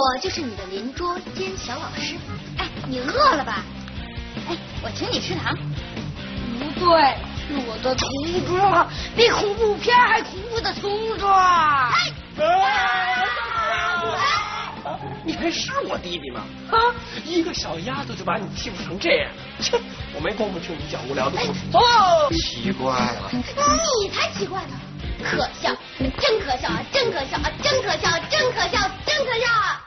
我就是你的邻桌兼小老师。哎，你饿了吧？哎，我请你吃糖。不对，是我的同桌，比恐怖片还恐怖的同桌。你还是我弟弟吗？啊，一个小丫头就把你欺负成这样，切！我没工夫听你讲无聊的故事。走。奇怪了，你才奇怪呢！可笑，真可笑啊！真可笑啊！真可笑！真可笑！真可笑啊！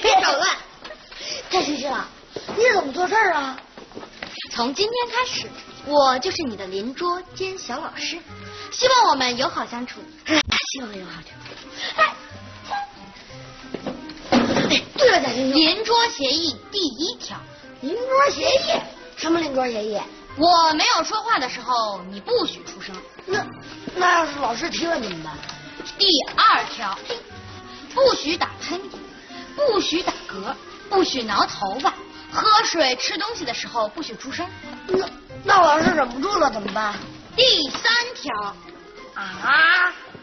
别捣乱！太学习了，你怎么做事啊？从今天开始，我就是你的邻桌兼小老师，希望我们友好相处。希望友好相处。哎，对了，贾星星，邻桌协议第1条。邻桌协议？什么邻桌协议？我没有说话的时候，你不许出声。那要是老师提问怎么办？第2条，不许打喷嚏，不许打嗝，不许挠头发，喝水、吃东西的时候不许出声。那老师忍不住了怎么办？第3条，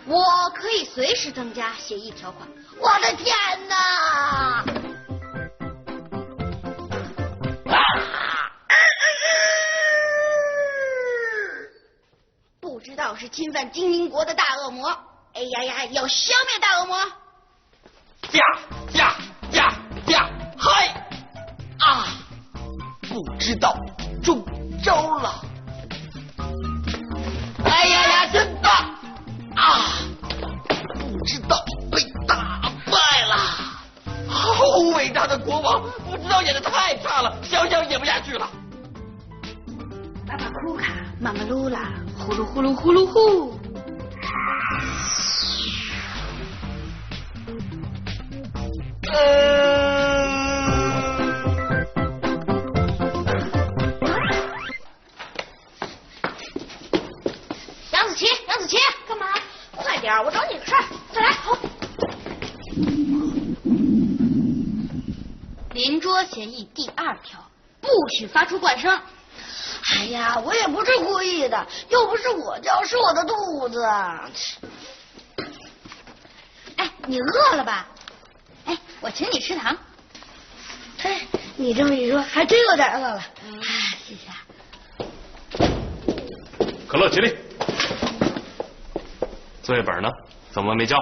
我可以随时增加协议条款。我的天哪！不知道是侵犯精灵国的大恶魔，哎呀呀，要消灭大恶魔！嗨！不知道中招了！哎呀呀，真棒！不知道被打败了！好伟大的国王，不知道演得太差了，想想演不下去了。爸爸库卡，妈妈噜啦，呼噜呼噜呼噜呼。杨子琪，干嘛？快点，我找你个事儿。再来，好。邻桌协议第2条，不许发出怪声。哎呀，我也不是故意的，又不是我叫，是我的肚子。哎，你饿了吧？哎，我请你吃糖。哎，你这么一说，还真有点饿了。谢谢。可乐，起立。作业本呢？怎么没交？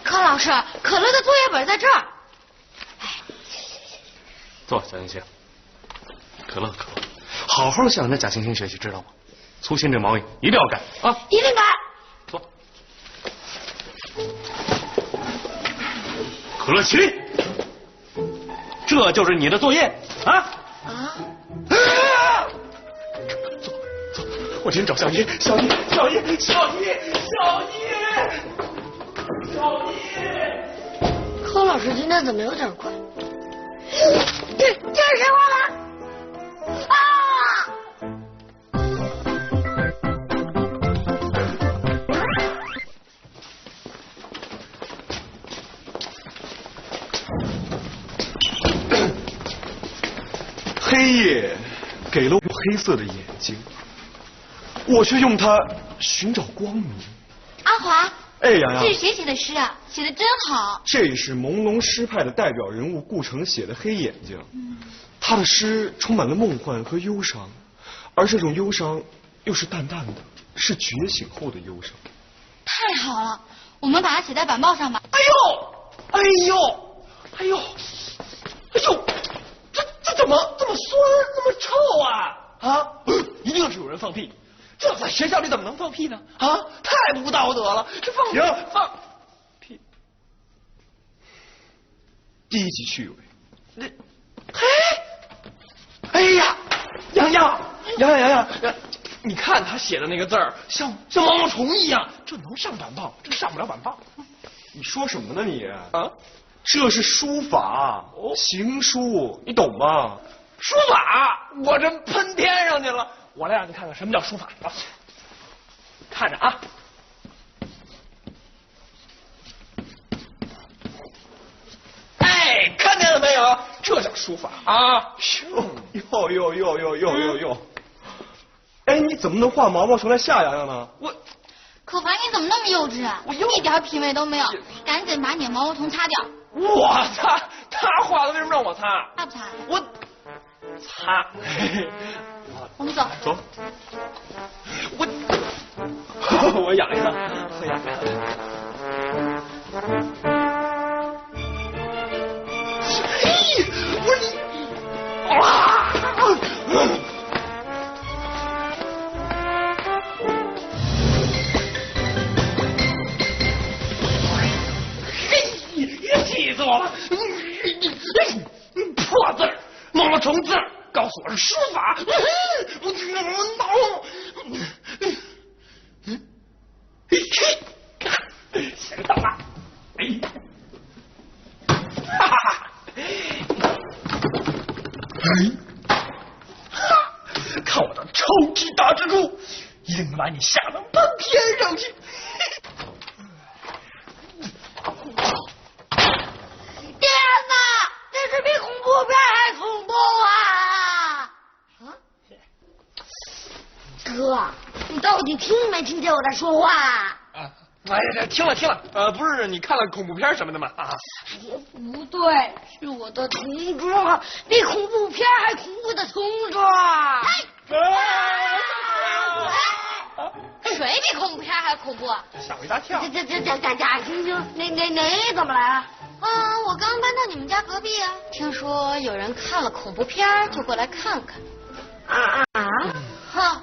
柯老师，可乐的作业本在这儿。坐，贾星星。可乐，好好向着贾星星学习，知道吗？粗心这毛病一定要改啊！一定改。坐。可乐，起立。这就是你的作业啊！啊！走，我先找小叶，小叶。柯老师今天怎么有点怪？这是谁画的？啊！黑夜给了我黑色的眼睛，我却用它寻找光明。阿华，哎，洋洋，这是谁写的诗啊？写的真好。这是朦胧诗派的代表人物顾城写的《黑眼睛》。他的诗充满了梦幻和忧伤，而这种忧伤又是淡淡的，是觉醒后的忧伤。太好了，我们把它写在板报上吧。哎呦，这怎么这么酸，那么臭啊？啊，一定是有人放屁。这在学校里怎么能放屁呢？啊，太不道德了！这放屁，低级趣味。哎呀，洋，你看他写的那个字儿，像毛毛虫一样，这能上板报？这上不了板报。你说什么呢你？啊，这是书法，行书，你懂吗？书法，我这喷天上去了。我来让你看看什么叫书法啊！看着啊，哎，看见了没有？这叫书法啊！哟，哎，你怎么能画毛毛虫来吓洋洋呢？可凡，你怎么那么幼稚啊？一点品味都没有，赶紧把你的毛毛虫擦掉。我擦，他画的为什么让我擦？擦不擦？我擦。我们走。走。我痒痒，我痒痒。嘿，我说你啊！气死我了！破字儿，毛毛虫字儿，告诉我是书法。我写个到了，哎，哈哈哈，看我的超级大蜘蛛，一定能把你吓得奔天上去。天哪，这是比恐怖片还恐怖啊！哥，你到底听没听见我在说话？哎呀，听了，不是你看了恐怖片什么的吗？啊，哎呀，不对，是我的同桌，比恐怖片还恐怖的同桌。谁比恐怖片还恐怖？吓我一大跳。贾晶晶，你怎么来了？我刚搬到你们家隔壁啊，听说有人看了恐怖片，就过来看看。哼，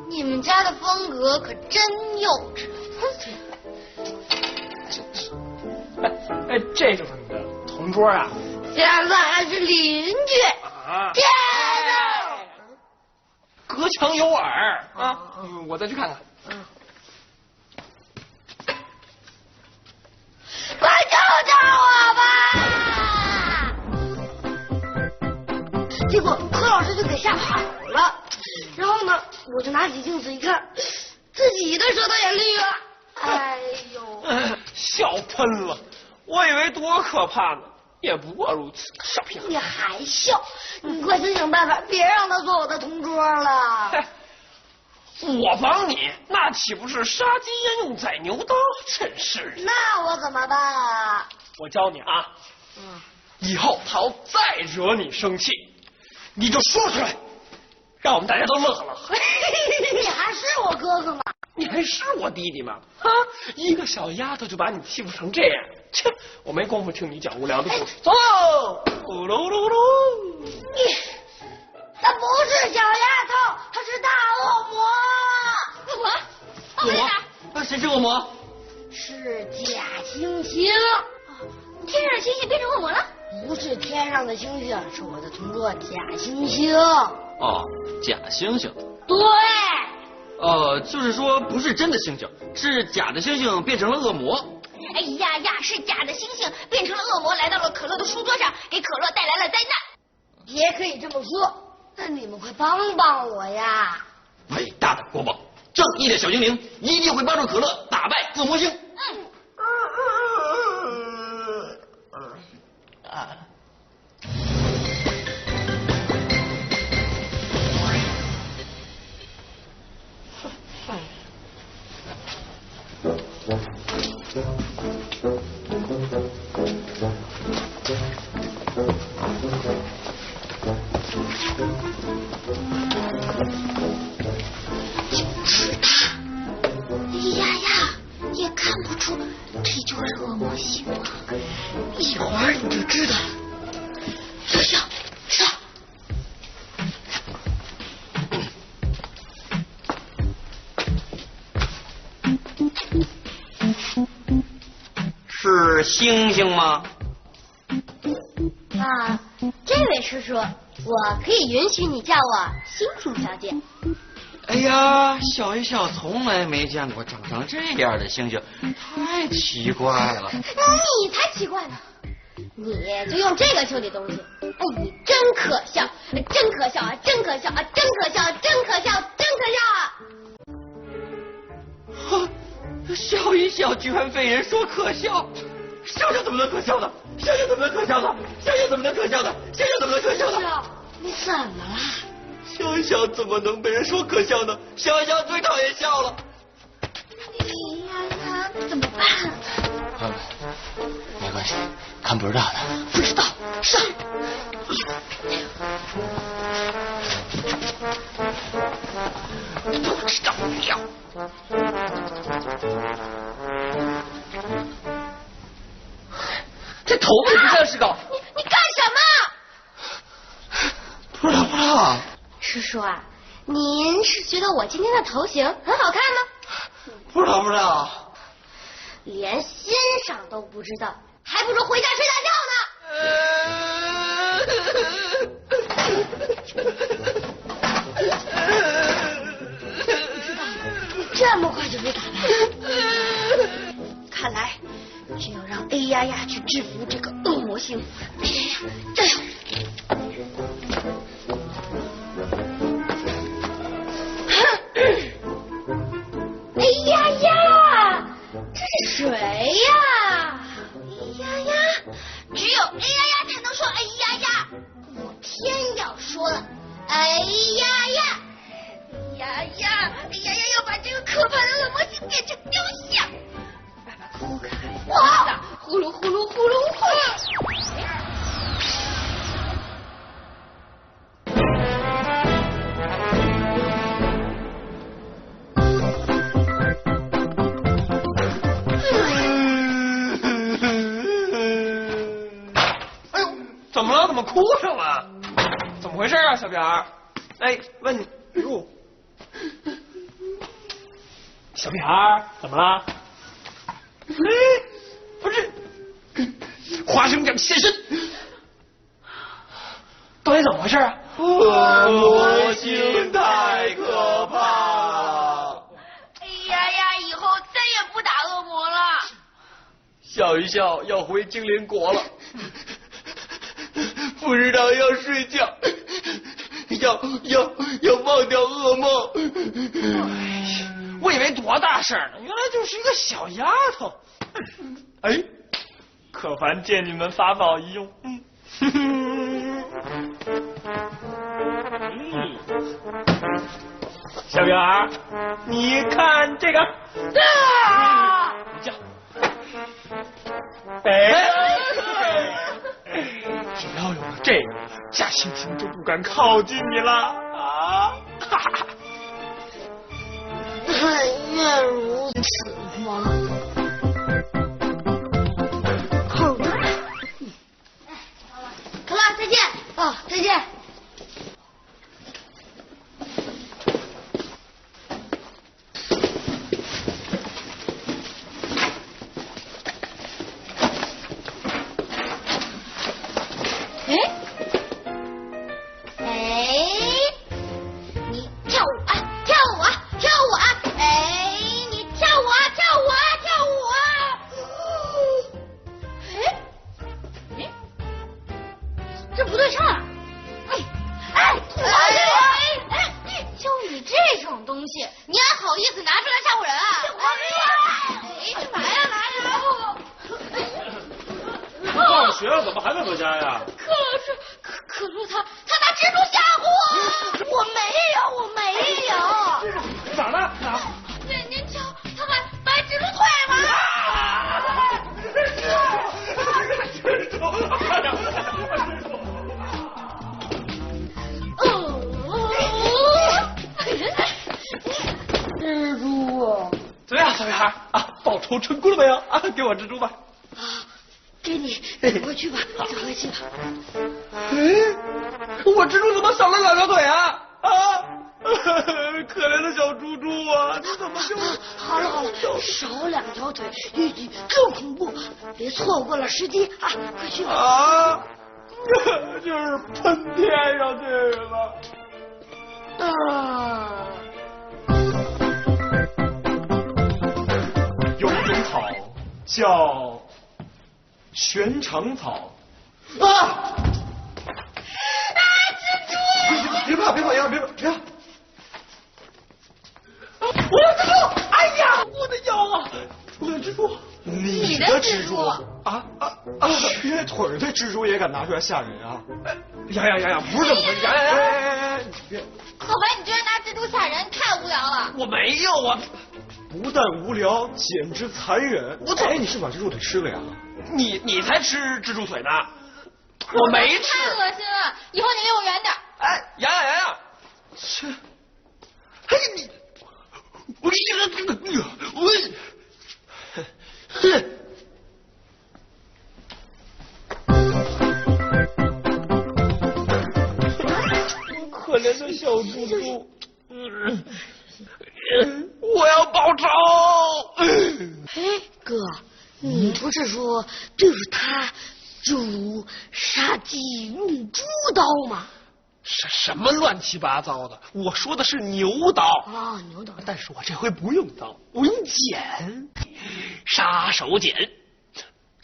你们家的风格可真幼稚。哎，这就是你的同桌啊？现在还是邻居。啊！天哪！隔墙有耳啊！我再去看看。快救救我吧！结果柯老师就给吓跑了。然后呢，我就拿起镜子一看，自己的舌头也绿了。哎呦！笑喷了，我以为多可怕呢，也不过如此，小屁孩。你还笑？你快想想办法，别让他做我的同桌了。我帮你，那岂不是杀鸡焉用宰牛刀？真是的。那我怎么办啊？我教你啊，以后他要再惹你生气，你就说出来，让我们大家都乐了。你还是我哥哥吗？你还是我弟弟吗？啊，一个小丫头就把你欺负成这样，切！我没工夫听你讲无聊的故事。走，咕噜噜噜。他不是小丫头，他是大恶魔。恶魔？谁是恶魔？是假惺惺。天上的星星变成恶魔了？不是，是天上的星星，是我的同桌假惺惺。哦，假星星。对。就是说不是真的星星，是假的星星变成了恶魔。哎呀呀，是假的星星变成了恶魔，来到了可乐的书桌上，给可乐带来了灾难。也可以这么说，那你们快帮帮我呀！伟大的国宝，正义的小精灵一定会帮助可乐打败恶魔星。就是他，哎呀呀，也看不出这就是恶魔星啊！一会儿你就知道了。小小，上。是星星吗？啊，这位叔叔，我可以允许你叫我星星小姐。哎呀，小一小从来没见过长成这样的星星，太奇怪了。你才奇怪呢！你就用这个修理东西，哎，你真可笑，真可笑啊，真可笑啊，真可笑，真可笑，真可笑啊！小一小居然被人说可笑，笑笑怎么能可笑呢？笑笑怎么能可笑呢？笑笑怎么能可笑呢？笑笑怎么能可笑呢？你怎么了？小一小怎么能被人说可笑呢？小一小最讨厌笑了。哎呀呀，怎么办？朋友们，没关系，看不知道的。不知道，上。不知道要。这头发也不像是个。你干什么？不知道。叔叔啊，您是觉得我今天的头型很好看吗？不知道。连欣赏都不知道，还不如回家睡大觉呢。这么快就被打败？看来只有让 A 丫丫去制服这个恶魔星。哎呀呀，加油！哎呀呀，这是谁呀？哎呀呀，只有 A 呀呀才能说哎呀呀，我偏要说了哎呀呀。哎呀呀，哎呀呀，要把这个可怕的恶魔星变成雕像。爸爸哭开，哇，呼噜呼噜呼噜呼噜。哎呦，怎么了？怎么哭上了？怎么回事啊，小扁儿？哎，问你，哎呦。小屁孩儿怎么了？不是，花生酱现身，到底怎么回事啊？恶魔星太可怕了！哎呀呀，以后再也不打恶魔了。笑一笑要回精灵国了，不知道要睡觉，要忘掉噩梦。我以为多大事儿呢，原来就是一个小丫头。哎，可烦借你们法宝一用。小扁儿，你看这个。啊！你叫。只要有了这个，假惺惺就不敢靠近你了啊！哈哈。但愿如此吗？可乐，再见。哦，再见。西，你还好意思拿出来吓唬人啊？哎，干嘛呀？放学了怎么还在家呀？柯老师，可乐他拿蜘蛛吓唬我，我没有。哪呢？哪？您瞧，他还摆蜘蛛腿吗？蜘蛛。怎么样，小女孩啊？报仇成功了没有？啊，给我蜘蛛吧。啊，给你，走回去吧，走回去吧。我蜘蛛怎么少了2条腿啊？啊！可怜的小猪猪啊，你怎么就……好了，少2条腿，更恐怖，别错过了时机啊！快去吧。啊！就是喷天上去了。啊！有一种草叫悬肠草。啊！蜘蛛！别怕，别怕！我的蜘蛛！哎呀，我的腰啊！我的蜘蛛！你的蜘蛛啊！缺腿的蜘蛛也敢拿出来吓人啊！呀，不是这么回事！呀！可凡，你居然拿蜘蛛吓人，太无聊了。我没有啊！不但无聊，简直残忍！你是把蜘蛛腿吃了呀？你才吃蜘蛛腿呢！我没吃。太恶心了，以后你离我远点。哎，洋洋，切！哎你，我可怜的小猪猪，我要报仇！哎，哥，你不是说对付他就如杀鸡用猪刀吗？什么乱七八糟的？我说的是牛刀。啊，牛刀。但是我这回不用刀，我用剪，杀手锏。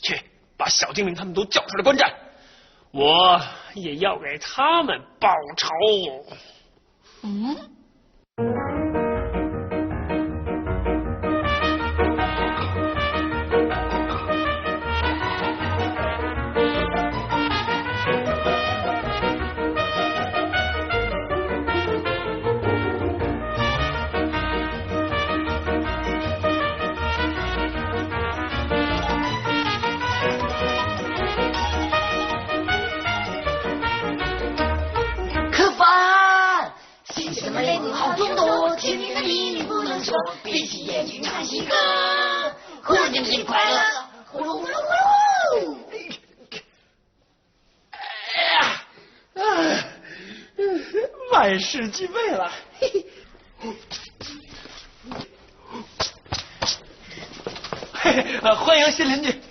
去把小精灵他们都叫出来观战，我也要给他们报仇。好中多，甜蜜的秘密不能说，闭起眼睛唱起歌，呼噜精灵快乐，呼噜呼噜呼噜。万事俱备了。欢迎新邻居。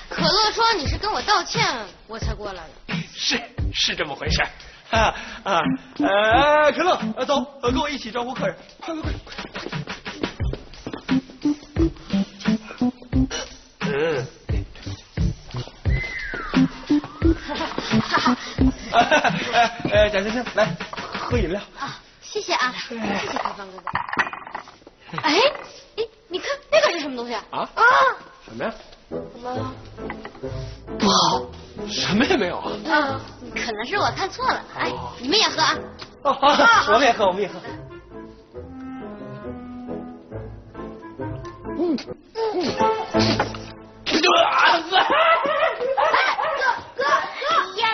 可乐说你是跟我道歉，我才过来的。是这么回事。可乐，走，跟我一起招呼客人，快！贾先生，来喝饮料。啊，谢谢啊，谢谢可芳哥哥。哎，你看那个是什么东西啊？什么呀？不好，什么也没有啊。可能是我看错了。哎，你们也喝啊。我们也喝。哥呀，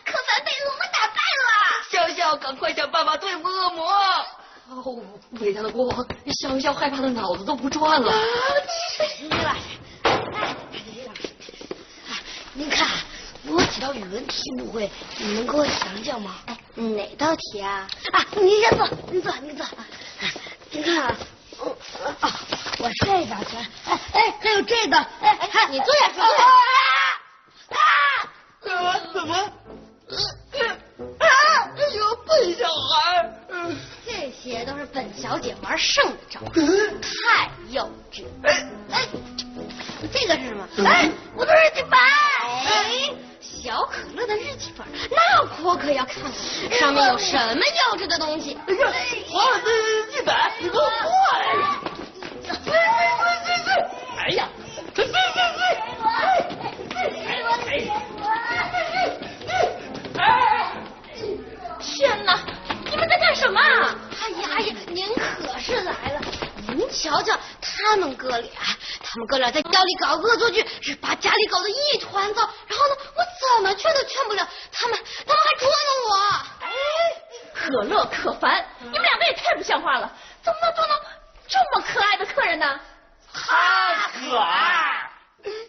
可凡被恶魔打败了。笑笑，赶快想办法对付恶魔。伟大的国王，笑笑害怕的脑子都不转了。您看，我有几道语文题不会，你能给我讲讲吗？哪道题啊？您先坐，您坐。您看我这道题，还有这个，你坐下说。怎么？哎呦，笨小孩！这些都是本小姐玩剩的招，太幼稚。这个是什么？我都是地板。小可乐的日记本，那我可要看看上面有什么幼稚的东西。哎呀，我的记本，你给我过来！哎呀，天哪！你们在干什么？哎呀，您可是来了！您瞧瞧，他们哥俩在家里搞恶作剧，是把家里搞得一团糟。然后呢，我怎么劝都劝不了，他们还捉弄我。哎，可乐可凡，你们两个也太不像话了，怎么能捉弄这么可爱的客人呢？他可爱，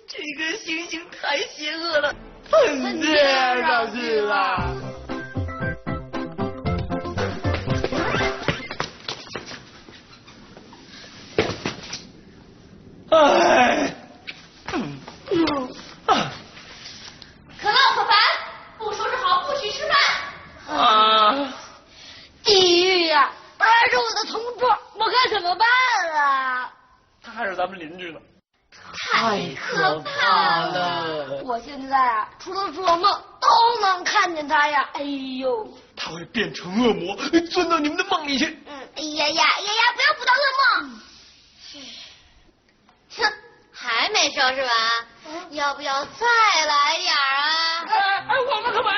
这个猩猩太邪恶了，喷溅上去了。哎，可乐可凡，不收拾好不许吃饭。啊！地狱呀，他是我的同桌，我该怎么办啊？他还是咱们邻居呢。太可怕了！我现在啊，除了做梦都能看见他呀！哎呦，他会变成恶魔，钻到你们的梦里去。哎呀，不要捕到噩梦。哼，还没收拾完，要不要再来点啊？我们可没有。